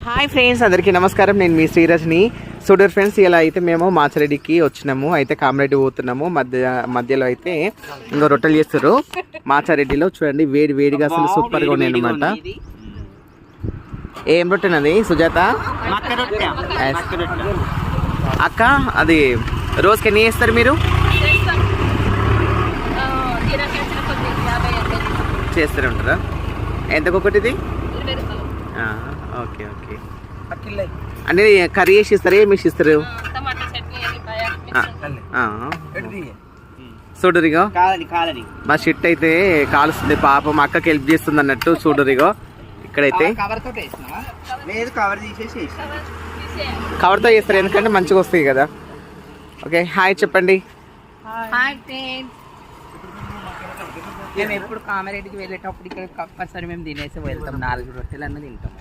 Hi friends, అందరికీ నమస్కారం. నేను మీ శ్రీరజ్ని. చూడరు ఫ్రెండ్స్, ఇలా అయితే మేము మాచరెడ్డికి వచ్చినాము. అయితే కామరెడ్డి పోతున్నాము. మధ్యలో అయితే ఇంకా రొట్టెలు చేస్తారు మాచారెడ్డిలో. చూడండి, వేడి వేడిగా అసలు సూపర్గా ఉన్నాయి అనమాట. ఏం రొట్టెనది సుజాత అక్క? అది రోజుకి ఎన్ని చేస్తారు మీరు? చేస్తూనే ఉంటారా? ఎంతకొకటిది? Okay okay. అంటే కర్రీ వేసి ఇస్తారు, ఏమి వేసి ఇస్తారు? చూడరిగో మా షిట్ అయితే కాలుస్తుంది పాపం, మా అక్కకి హెల్ప్ చేస్తుంది అన్నట్టు. చూడరిగో ఇక్కడైతే కవర్తో చేస్తారు, ఎందుకంటే మంచిగా వస్తాయి కదా. ఓకే, హాయ్ చెప్పండి. మేము ఎప్పుడు కామారెడ్డికి వెళ్ళేటప్పుడు ఇక్కడ కంపల్సరీ మేము తినేసి వెళ్తాం. 4 రొట్టెలు అన్నది తింటాం.